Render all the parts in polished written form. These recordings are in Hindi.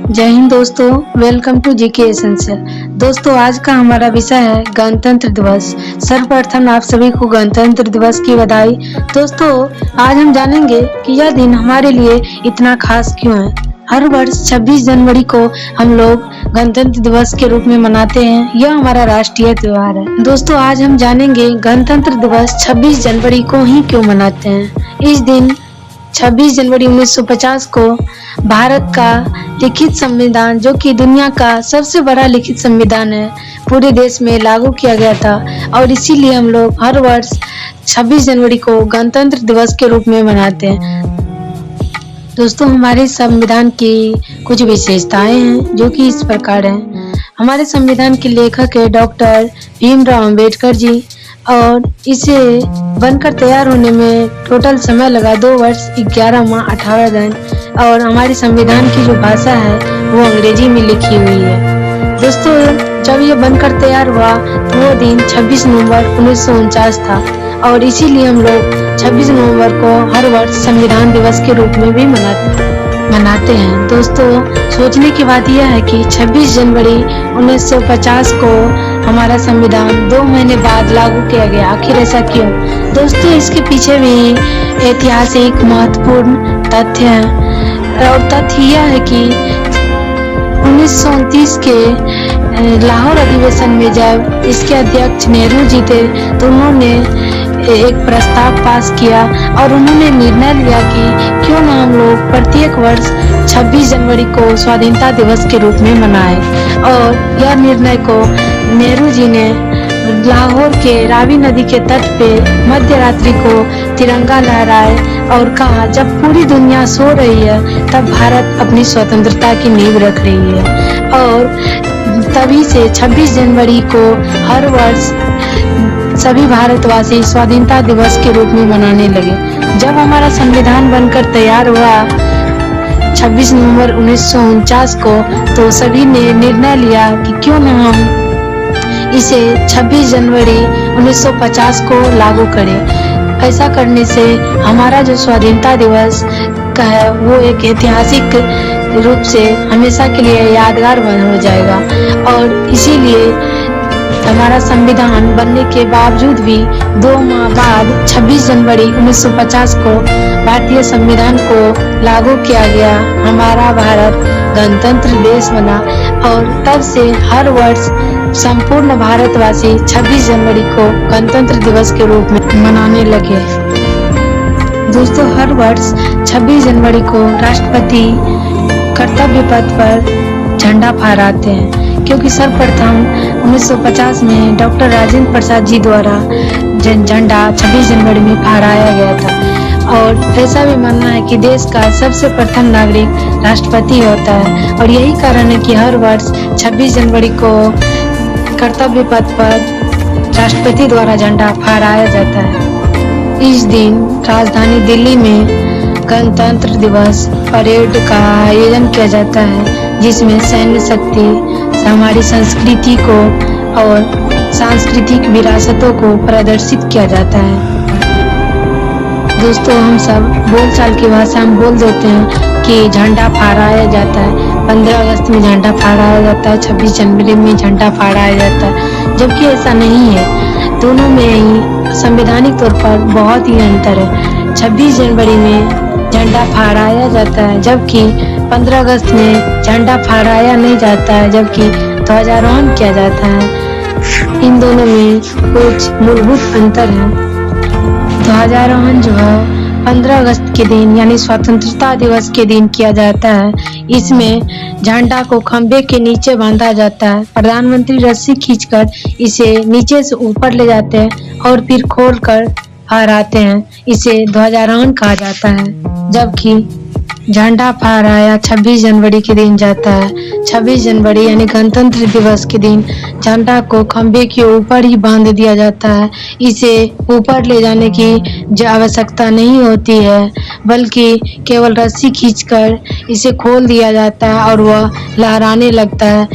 जय हिंद दोस्तों, वेलकम टू जीके एसेंशियल। दोस्तों, आज का हमारा विषय है गणतंत्र दिवस। सर्वप्रथम आप सभी को गणतंत्र दिवस की बधाई। दोस्तों, आज हम जानेंगे कि यह दिन हमारे लिए इतना खास क्यों है। हर वर्ष 26 जनवरी को हम लोग गणतंत्र दिवस के रूप में मनाते हैं। यह हमारा राष्ट्रीय त्योहार है। दोस्तों, आज हम जानेंगे गणतंत्र दिवस 26 जनवरी को ही क्यों मनाते हैं। इस दिन 26 जनवरी 1950 को भारत का लिखित संविधान, जो कि दुनिया का सबसे बड़ा लिखित संविधान है, पूरे देश में लागू किया गया था और इसीलिए हम लोग हर वर्ष 26 जनवरी को गणतंत्र दिवस के रूप में मनाते हैं। दोस्तों, हमारे संविधान की कुछ विशेषताएं हैं जो कि इस प्रकार हैं। हमारे संविधान के लेखक है डॉक्टर भीमराव अंबेडकर जी और इसे बनकर तैयार होने में टोटल समय लगा 2 वर्ष 11 माह 18 दिन। और हमारे संविधान की जो भाषा है वो अंग्रेजी में लिखी हुई है। दोस्तों, जब ये बनकर तैयार हुआ तो वो दिन 26 नवंबर 1949 था और इसीलिए हम लोग 26 नवंबर को हर वर्ष संविधान दिवस के रूप में भी मनाते हैं। दोस्तों, सोचने की बात यह है कि 26 जनवरी 1950 को हमारा संविधान 2 महीने बाद लागू किया गया। आखिर ऐसा क्यों? दोस्तों, इसके पीछे भी ऐतिहासिक महत्वपूर्ण तथ्य है और तथ्य यह है कि 1929 के लाहौर अधिवेशन में जब इसके अध्यक्ष नेहरू जी थे तो उन्होंने एक प्रस्ताव पास किया और उन्होंने निर्णय लिया कि क्यों न हम लोग प्रत्येक वर्ष 26 जनवरी को स्वाधीनता दिवस के रूप में मनाएं। और यह निर्णय को नेहरू जी ने लाहौर के रावी नदी के तट पे मध्य रात्रि को तिरंगा लहराए और कहा, जब पूरी दुनिया सो रही है तब भारत अपनी स्वतंत्रता की नींव रख रही है। और तभी से 26 जनवरी को हर वर्ष सभी भारतवासी स्वाधीनता दिवस के रूप में मनाने लगे। जब हमारा संविधान बनकर तैयार हुआ 26 नवंबर 1949 को, तो सभी ने निर्णय लिया कि क्यों न हम इसे 26 जनवरी 1950 को लागू करें। ऐसा करने से हमारा जो स्वाधीनता दिवस का है वो एक ऐतिहासिक रूप से हमेशा के लिए यादगार हो जाएगा। और इसीलिए हमारा संविधान बनने के बावजूद भी 2 माह बाद 26 जनवरी 1950 को भारतीय संविधान को लागू किया गया। हमारा भारत गणतंत्र देश बना और तब से हर वर्ष संपूर्ण भारतवासी 26 जनवरी को गणतंत्र दिवस के रूप में मनाने लगे। दोस्तों, हर वर्ष 26 जनवरी को राष्ट्रपति कर्तव्य पथ पर झंडा फहराते हैं क्योंकि सर्वप्रथम 1950 में डॉक्टर राजेंद्र प्रसाद जी द्वारा झंडा 26 जनवरी में फहराया गया था। और ऐसा भी मानना है कि देश का सबसे प्रथम नागरिक राष्ट्रपति होता है और यही कारण है कि हर वर्ष 26 जनवरी को कर्तव्य पथ पर राष्ट्रपति द्वारा झंडा फहराया जाता है। इस दिन राजधानी दिल्ली में गणतंत्र दिवस परेड का आयोजन किया जाता है जिसमें सैन्य शक्ति हमारी संस्कृति को और सांस्कृतिक विरासतों को प्रदर्शित किया जाता है। दोस्तों, हम सब बोलचाल की भाषा में बोल देते हैं कि झंडा फहराया जाता है। 15 अगस्त में झंडा फहराया जाता है, 26 जनवरी में झंडा फहराया जाता है, जबकि ऐसा नहीं है। दोनों में ही संवैधानिक तौर पर बहुत ही अंतर है। 26 जनवरी में झंडा फहराया जाता है जबकि 15 अगस्त में झंडा फहराया नहीं जाता है, जबकि ध्वजारोहण किया जाता है। इन दोनों में कुछ मूलभूत अंतर है। ध्वजारोहण जो है 15 अगस्त के दिन यानी स्वतंत्रता दिवस के दिन किया जाता है। इसमें झंडा को खंभे के नीचे बांधा जाता है। प्रधानमंत्री रस्सी खींचकर इसे नीचे से ऊपर ले जाते हैं और फिर खोलकर फहराते हैं। इसे ध्वजारोहण कहा जाता है। जबकि झंडा फहराया 26 जनवरी के दिन जाता है। 26 जनवरी यानी गणतंत्र दिवस के दिन झंडा को खंभे के ऊपर ही बांध दिया जाता है। इसे ऊपर ले जाने की आवश्यकता नहीं होती है, बल्कि केवल रस्सी खींचकर इसे खोल दिया जाता है और वह लहराने लगता है।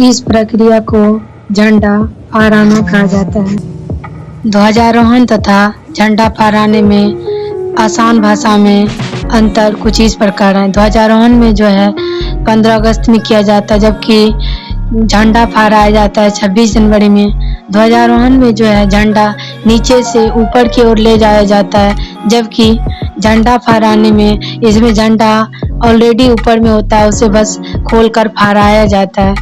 इस प्रक्रिया को झंडा फहराना कहा जाता है। ध्वजारोहण तथा झंडा फहराने में आसान भाषा में अंतर कुछ इस प्रकार है। ध्वजारोहण में जो है 15 अगस्त में किया जाता है, जबकि झंडा फहराया जाता है 26 जनवरी में। ध्वजारोहण में जो है झंडा नीचे से ऊपर की ओर ले जाया जाता है, जबकि झंडा फहराने में इसमें झंडा ऑलरेडी ऊपर में होता है, उसे बस खोलकर फहराया जाता है।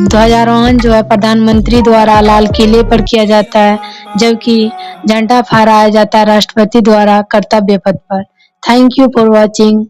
ध्वजारोहण जो है प्रधानमंत्री द्वारा लाल किले पर किया जाता है, जबकि झंडा फहराया जाता है राष्ट्रपति द्वारा कर्तव्य पथ पर। Thank you for watching.